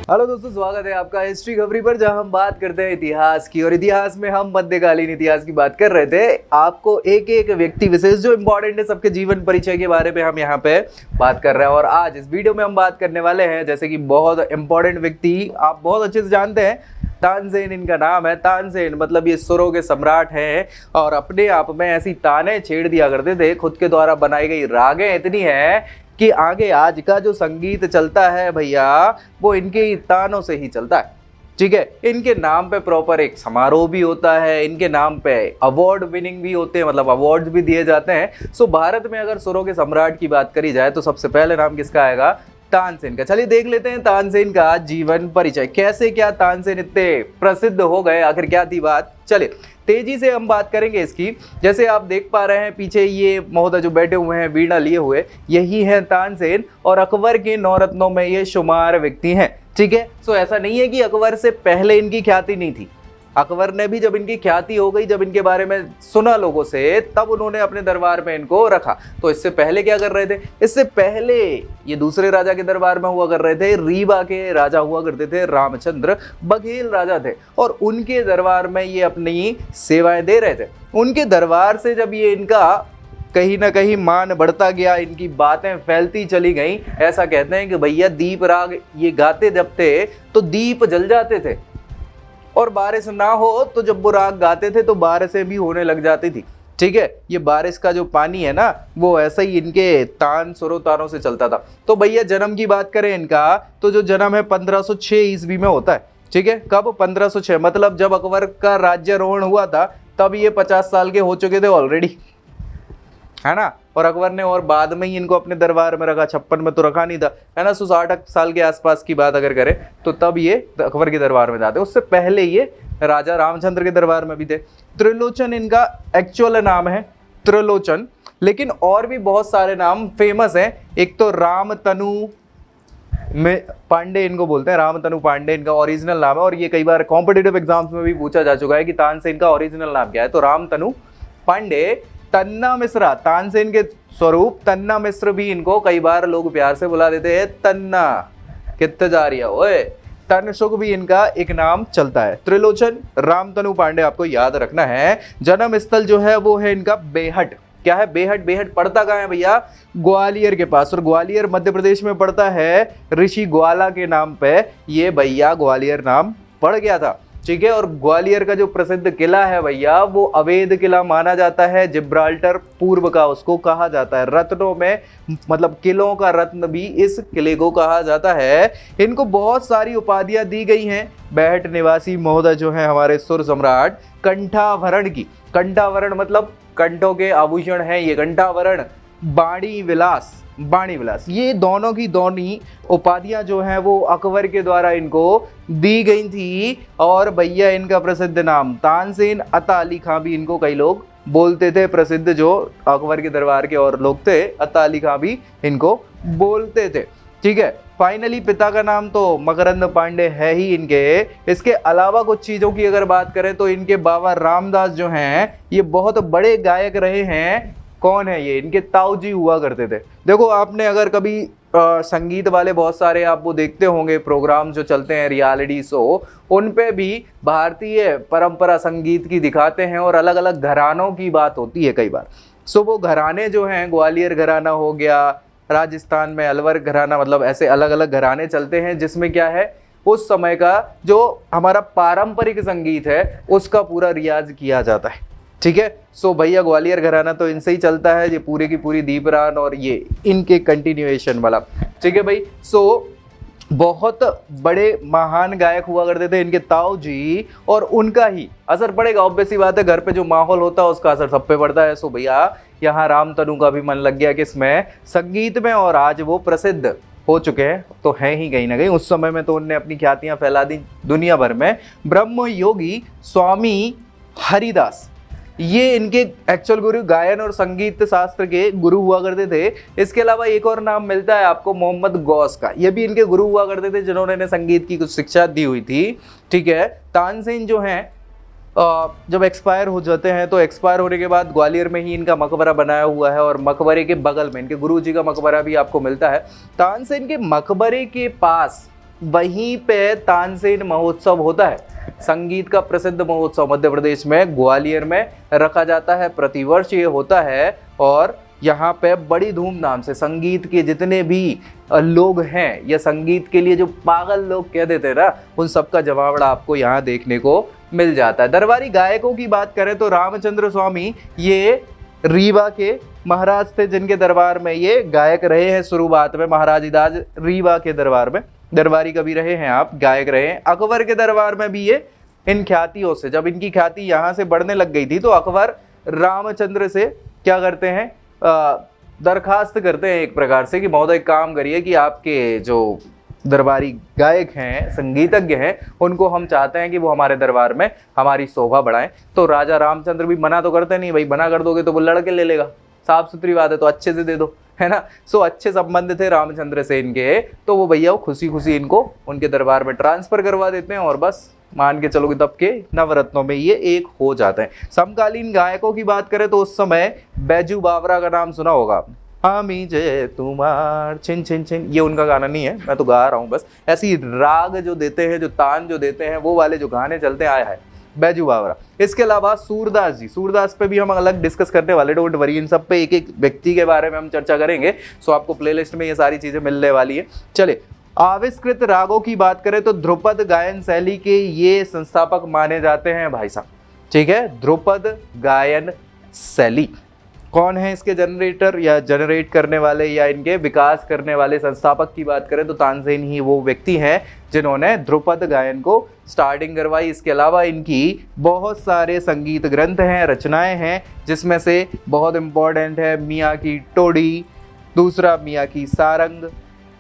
Hello दोस्तों, स्वागत है आपका हिस्ट्री खबरी पर, जहां हम बात करते हैं इतिहास की। और इतिहास में हम मध्यकालीन इतिहास की बात कर रहे थे। आपको एक एक व्यक्ति विशेष जो इंपॉर्टेंट है, सबके जीवन परिचय के बारे में हम यहाँ पे बात कर रहे हैं। और आज इस वीडियो में हम बात करने वाले हैं, जैसे कि बहुत इंपॉर्टेंट व्यक्ति आप बहुत अच्छे से जानते हैं, तानसेन इनका नाम है। तानसेन मतलब ये सुरों के सम्राट हैं और अपने आप में ऐसी ताने छेड़ दिया करते थे। खुद के द्वारा बनाई गई रागें इतनी है कि आगे आज का जो संगीत चलता है भैया, वो इनके तानों से ही चलता है। ठीक है, इनके नाम पे प्रॉपर एक समारोह भी होता है, इनके नाम पे अवार्ड विनिंग भी होते हैं, मतलब अवार्ड्स भी दिए जाते हैं। सो भारत में अगर सुरों के सम्राट की बात करी जाए तो सबसे पहले नाम किसका आएगा? तानसेन का। चलिए देख लेते हैं तानसेन का जीवन परिचय। कैसे क्या तानसेन इतने प्रसिद्ध हो गए, आखिर क्या थी बात। चलिए तेजी से हम बात करेंगे इसकी। जैसे आप देख पा रहे हैं पीछे ये महोदय जो बैठे हुए हैं वीणा लिए हुए, यही है तानसेन। और अकबर के नौरत्नों में ये शुमार व्यक्ति हैं। ठीक है, सो ऐसा नहीं है कि अकबर से पहले इनकी ख्याति नहीं थी। अकबर ने भी जब इनकी ख्याति हो गई, जब इनके बारे में सुना लोगों से, तब उन्होंने अपने दरबार में इनको रखा। तो इससे पहले क्या कर रहे थे? इससे पहले ये दूसरे राजा के दरबार में हुआ कर रहे थे। रीवा के राजा हुआ करते थे, रामचंद्र बघेल राजा थे, और उनके दरबार में ये अपनी सेवाएं दे रहे थे। उनके दरबार से जब ये इनका कहीं ना कहीं मान बढ़ता गया, इनकी बातें फैलती चली गई। ऐसा कहते हैं कि भैया दीप राग ये गाते जब थे तो दीप जल जाते थे, और बारिश ना हो तो जब वो राग गाते थे तो बारिशें भी होने लग जाती थी। ठीक है, ये बारिश का जो पानी है ना, वो ऐसा ही इनके तान सुरों तानों से चलता था। तो भैया जन्म की बात करें इनका, तो जो जन्म है 1506 ईस्वी में होता है। ठीक है, कब? 1506, मतलब जब अकबर का राज्यारोहण हुआ था तब ये 50 साल के हो चुके थे ऑलरेडी, है ना। और अकबर ने और बाद में ही इनको अपने दरबार में रखा, 56 में तो रखा नहीं था, है ना। 60 साल के आसपास की बात अगर करें तो तब ये अकबर के दरबार में जाते। उससे पहले ये राजा रामचंद्र के दरबार में भी थे। त्रिलोचन इनका एक्चुअल नाम है, त्रिलोचन। लेकिन और भी बहुत सारे नाम फेमस हैं। एक तो रामतनु में पांडे इनको बोलते हैं, रामतनु पांडे इनका ओरिजिनल नाम है। और ये कई बार कॉम्पिटिटिव एग्जाम्स में भी पूछा जा चुका है कि तानसेन का ओरिजिनल नाम क्या है। तो रामतनु पांडे। तन्ना मिश्रा, तानसेन के स्वरूप तन्ना मिश्र भी इनको कई बार लोग प्यार से बुला देते हैं तन्ना। कितने जा रही है ओए। तनसुख भी इनका एक नाम चलता है। त्रिलोचन, रामतनु पांडे आपको याद रखना है। जन्म स्थल जो है वो है इनका बेहट। क्या है? बेहट। बेहट पड़ता कहाँ है भैया? ग्वालियर के पास। और ग्वालियर मध्य प्रदेश में पड़ता है। ऋषि ग्वाला के नाम पे ये भैया ग्वालियर नाम पड़ गया था। ठीक है, और ग्वालियर का जो प्रसिद्ध किला है भैया, वो अवैध किला माना जाता है। जिब्राल्टर पूर्व का उसको कहा जाता है। रत्नों में, मतलब किलों का रत्न भी इस किले को कहा जाता है। इनको बहुत सारी उपाधियां दी गई हैं। बेहट निवासी महोदय जो है हमारे सुर सम्राट कंठाभरण की। कंठाभरण मतलब कंठों के आभूषण है ये कंठाभरण। बाणी विलास, बाणी विलास, ये दोनों की दोनों उपाधियां जो हैं वो अकबर के द्वारा इनको दी गई थी। और भैया इनका प्रसिद्ध नाम तानसेन अता अली खां भी इनको कई लोग बोलते थे। प्रसिद्ध जो अकबर के दरबार के और लोग थे, अता अली खां भी इनको बोलते थे। ठीक है, फाइनली पिता का नाम तो मकरंद पांडे है ही इनके। इसके अलावा कुछ चीज़ों की अगर बात करें तो इनके बाबा रामदास जो हैं ये बहुत बड़े गायक रहे हैं। कौन है ये? इनके ताऊ जी हुआ करते थे। देखो आपने अगर कभी संगीत वाले बहुत सारे आप वो देखते होंगे प्रोग्राम जो चलते हैं, रियलिटी शो, उन पे भी भारतीय परंपरा संगीत की दिखाते हैं और अलग अलग घरानों की बात होती है कई बार। सो वो घराने जो हैं, ग्वालियर घराना हो गया, राजस्थान में अलवर घराना, मतलब ऐसे अलग अलग घराने चलते हैं जिसमें क्या है, उस समय का जो हमारा पारंपरिक संगीत है उसका पूरा रियाज किया जाता है। ठीक है, सो भैया ग्वालियर घराना तो इनसे ही चलता है, ये पूरी की पूरी दीपरान और ये इनके कंटिन्यूएशन वाला। ठीक है भाई, सो बहुत बड़े महान गायक हुआ करते थे इनके ताऊ जी, और उनका ही असर पड़ेगा। ऑब्वियस सी बात है, घर पे जो माहौल होता है उसका असर सब पे पड़ता है। सो भैया यहाँ रामतनु का भी मन लग गया किसमें? संगीत में, और आज वो प्रसिद्ध हो चुके हैं तो हैं ही कहीं ना कहीं। उस समय में तो उनने अपनी ख्यातियां फैला दी दुनिया भर में। ब्रह्म योगी स्वामी हरिदास, ये इनके एक्चुअल गुरु, गायन और संगीत शास्त्र के गुरु हुआ करते थे। इसके अलावा एक और नाम मिलता है आपको मोहम्मद गौस का, ये भी इनके गुरु हुआ करते थे जिन्होंने इन्हें संगीत की कुछ शिक्षा दी हुई थी। ठीक है, तानसेन जो हैं जब एक्सपायर हो जाते हैं तो एक्सपायर होने के बाद ग्वालियर में ही इनका मकबरा बनाया हुआ है, और मकबरे के बगल में इनके गुरुजी का मकबरा भी आपको मिलता है। तानसेन के मकबरे के पास वहीं पे तानसेन महोत्सव होता है। संगीत का प्रसिद्ध महोत्सव मध्य प्रदेश में ग्वालियर में रखा जाता है, प्रतिवर्ष ये होता है। और यहाँ पे बड़ी धूमधाम से संगीत के जितने भी लोग हैं या संगीत के लिए जो पागल लोग कह देते हैं ना, उन सबका जमावड़ा आपको यहाँ देखने को मिल जाता है। दरबारी गायकों की बात करें तो रामचंद्र स्वामी ये रीवा के महाराज थे, जिनके दरबार में ये गायक रहे हैं शुरुआत में। महाराज इदाज रीवा के दरबार में दरबारी कभी रहे हैं, आप गायक रहे हैं। अकबर के दरबार में भी ये इन ख्यातियों से, जब इनकी ख्याति यहाँ से बढ़ने लग गई थी तो अकबर रामचंद्र से क्या करते हैं, दरखास्त करते हैं एक प्रकार से कि महोदय काम करिए कि आपके जो दरबारी गायक हैं, संगीतज्ञ हैं, उनको हम चाहते हैं कि वो हमारे दरबार में हमारी शोभा बढ़ाएं। तो राजा रामचंद्र भी मना तो करते नहीं, भाई मना कर दोगे तो वो लड़के ले लेगा, साफ सुथरी बात है, तो अच्छे से दे दो, है ना। सो अच्छे संबंध थे रामचंद्र से इनके, तो वो भैया खुशी खुशी इनको उनके दरबार में ट्रांसफर करवा देते हैं और बस मान के चलो कि तब के नवरत्नों में ये एक हो जाते हैं। समकालीन गायकों की बात करें तो उस समय बैजू बावरा का नाम सुना होगा। हामी जय तुम्हार छिन छिन छिन, ये उनका गाना नहीं है, मैं तो गा रहा हूँ बस। ऐसी राग जो देते हैं, जो तान जो देते हैं, वो वाले जो गाने चलते आया है बैजू बावरा। इसके अलावा सूरदास जी, सूरदास पे भी हम अलग डिस्कस करने वाले, डोंट वरी, इन सब पे एक एक व्यक्ति के बारे में हम चर्चा करेंगे। सो आपको प्लेलिस्ट में ये सारी चीजें मिलने वाली है। चले, आविष्कृत रागों की बात करें तो ध्रुपद गायन शैली के ये संस्थापक माने जाते हैं भाई साहब, ठीक है। ध्रुपद गायन शैली कौन है इसके जनरेटर या जनरेट करने वाले या इनके विकास करने वाले संस्थापक की बात करें तो तानसेन ही वो व्यक्ति हैं जिन्होंने ध्रुपद गायन को स्टार्टिंग करवाई। इसके अलावा इनकी बहुत सारे संगीत ग्रंथ हैं, रचनाएं हैं, जिसमें से बहुत इंपॉर्टेंट है मियाँ की टोडी, दूसरा मियाँ की सारंग,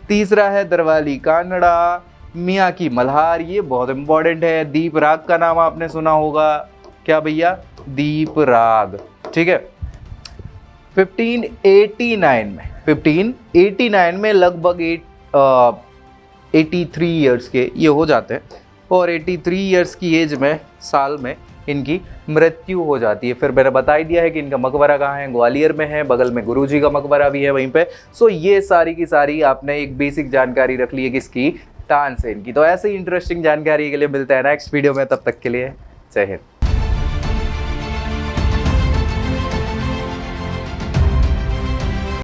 तीसरा है दरवाली कानड़ा, मियाँ की मल्हार, ये बहुत इंपॉर्टेंट है। दीप राग का नाम आपने सुना होगा, क्या भैया, दीप राग, ठीक है। 1589 में लगभग 83 ईयर्स के ये हो जाते हैं और 83 ईयर्स की एज में, साल में इनकी मृत्यु हो जाती है। फिर मैंने बता ही दिया है कि इनका मकबरा कहाँ है, ग्वालियर में है, बगल में गुरुजी का मकबरा भी है वहीं पे। सो ये सारी की सारी आपने एक बेसिक जानकारी रख ली है किसकी, तानसेन की। तो ऐसे ही इंटरेस्टिंग जानकारी के लिए मिलता है नेक्स्ट वीडियो में, तब तक के लिए जय हिंद।